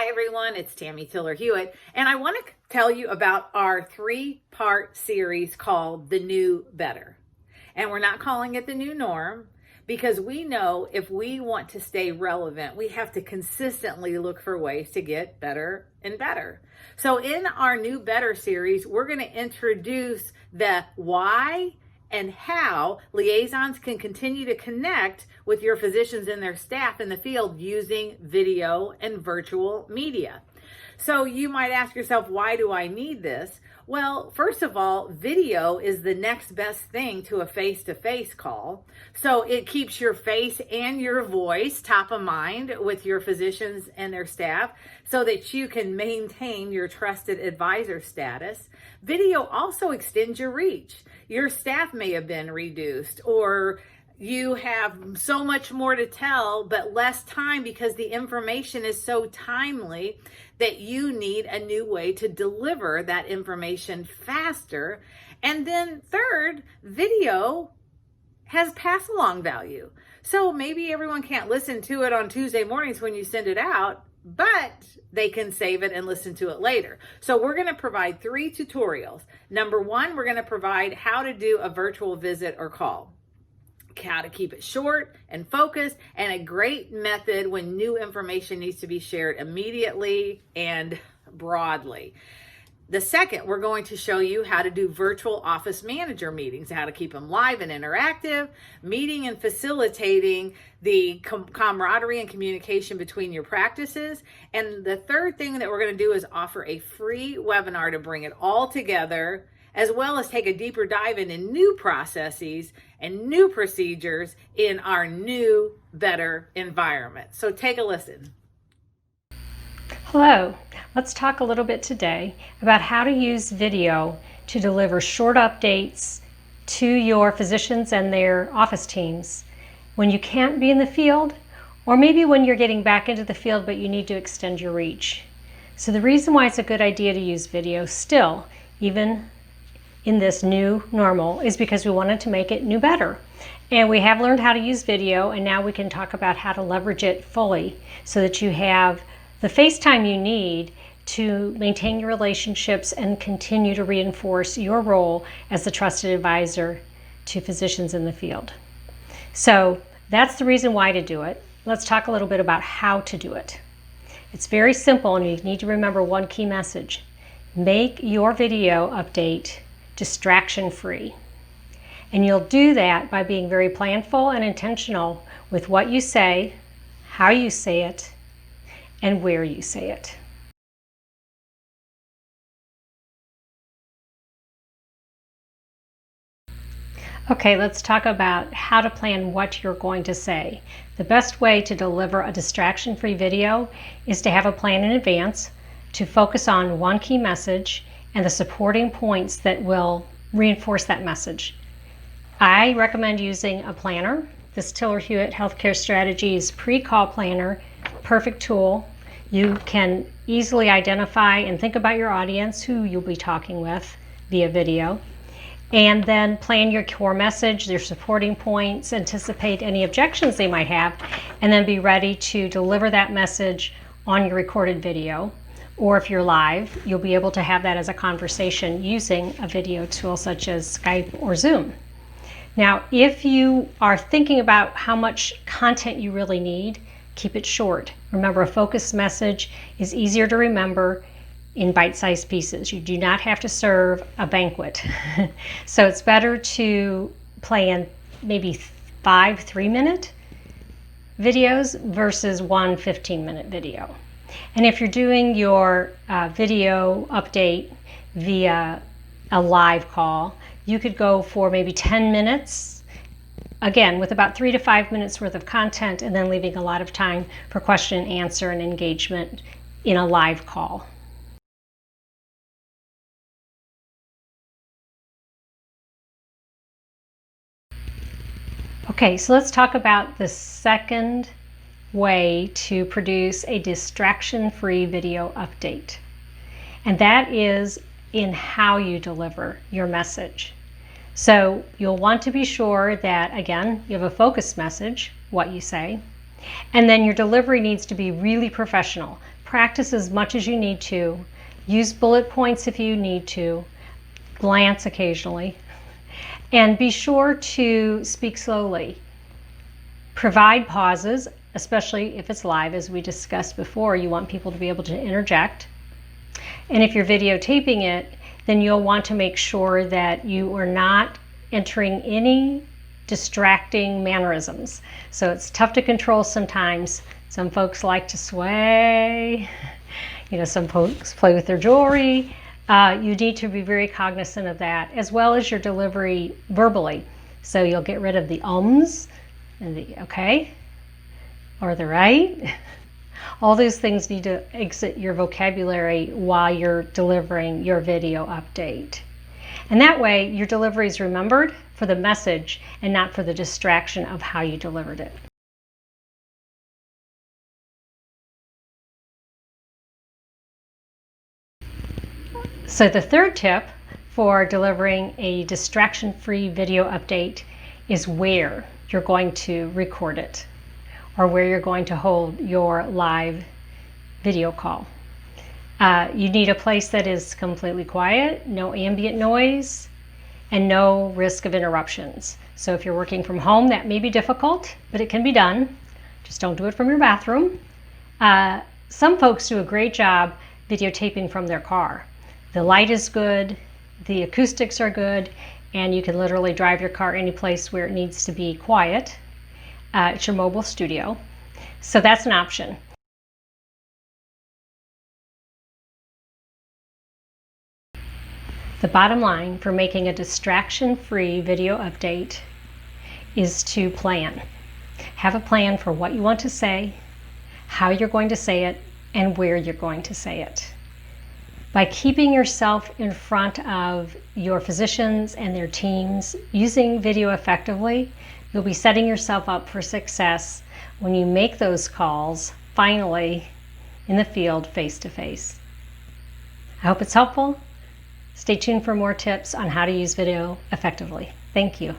everyone, it's Tammy Tiller-Hewitt, and I want to tell you about our 3-part series called The New Better. And we're not calling it the new norm because we know if we want to stay relevant, we have to consistently look for ways to get better and better. So in our New Better series, we're going to introduce the why and how liaisons can continue to connect with your physicians and their staff in the field using video and virtual media. So you might ask yourself, why do I need this? Well, first of all, video is the next best thing to a face-to-face call. So it keeps your face and your voice top of mind with your physicians and their staff so that you can maintain your trusted advisor status. Video also extends your reach. Your staff may have been reduced, or you have so much more to tell, but less time because the information is so timely that you need a new way to deliver that information faster. And then third, video has pass-along value. So maybe everyone can't listen to it on Tuesday mornings when you send it out, but they can save it and listen to it later. So we're going to provide 3 tutorials. Number 1, we're going to provide how to do a virtual visit or call, how to keep it short and focused, and a great method when new information needs to be shared immediately and broadly. The second, we're going to show you how to do virtual office manager meetings, how to keep them live and interactive, meeting and facilitating the camaraderie and communication between your practices. And the third thing that we're going to do is offer a free webinar to bring it all together, as well as take a deeper dive into new processes and new procedures in our new, better environment. So take a listen. Hello, let's talk a little bit today about how to use video to deliver short updates to your physicians and their office teams when you can't be in the field, or maybe when you're getting back into the field but you need to extend your reach. So the reason why it's a good idea to use video still, even in this new normal, is because we wanted to make it new better. And we have learned how to use video, and now we can talk about how to leverage it fully so that you have the FaceTime you need to maintain your relationships and continue to reinforce your role as the trusted advisor to physicians in the field. So that's the reason why to do it. Let's talk a little bit about how to do it. It's very simple, and you need to remember one key message. Make your video update distraction-free. And you'll do that by being very planful and intentional with what you say, how you say it, and where you say it. Okay, let's talk about how to plan what you're going to say. The best way to deliver a distraction-free video is to have a plan in advance, to focus on one key message and the supporting points that will reinforce that message. I recommend using a planner. This Tiller-Hewitt Healthcare Strategies pre-call planner, perfect tool. You can easily identify and think about your audience, who you'll be talking with via video, and then plan your core message, their supporting points, anticipate any objections they might have, and then be ready to deliver that message on your recorded video. Or if you're live, you'll be able to have that as a conversation using a video tool such as Skype or Zoom. Now, if you are thinking about how much content you really need, keep it short. Remember, a focused message is easier to remember in bite-sized pieces. You do not have to serve a banquet. So it's better to plan maybe 5 3-minute videos versus 1 15-minute video. And if you're doing your video update via a live call, you could go for maybe 10 minutes, again, with about 3 to 5 minutes worth of content, and then leaving a lot of time for question and answer and engagement in a live call. Okay, so let's talk about the second way to produce a distraction-free video update. And that is in how you deliver your message. So you'll want to be sure that, again, you have a focused message, what you say, and then your delivery needs to be really professional. practice as much as you need to. Use bullet points if you need to. Glance occasionally. And be sure to speak slowly. Provide pauses, especially if it's live, as we discussed before. You want people to be able to interject. And if you're videotaping it, then you'll want to make sure that you are not entering any distracting mannerisms. So it's tough to control sometimes. Some folks like to sway. Some folks play with their jewelry. You need to be very cognizant of that, as well as your delivery verbally. So you'll get rid of the ums and the okay or the right. All those things need to exit your vocabulary while you're delivering your video update. And that way your delivery is remembered for the message and not for the distraction of how you delivered it. So the third tip for delivering a distraction-free video update is where you're going to record it or where you're going to hold your live video call. You need a place that is completely quiet, no ambient noise, and no risk of interruptions. So if you're working from home, that may be difficult, but it can be done. Just don't do it from your bathroom. Some folks do a great job videotaping from their car. The light is good, the acoustics are good, and you can literally drive your car any place where it needs to be quiet. It's your mobile studio. So that's an option. The bottom line for making a distraction-free video update is to plan. Have a plan for what you want to say, how you're going to say it, and where you're going to say it. By keeping yourself in front of your physicians and their teams using video effectively, you'll be setting yourself up for success when you make those calls finally in the field face-to-face. I hope it's helpful. Stay tuned for more tips on how to use video effectively. Thank you.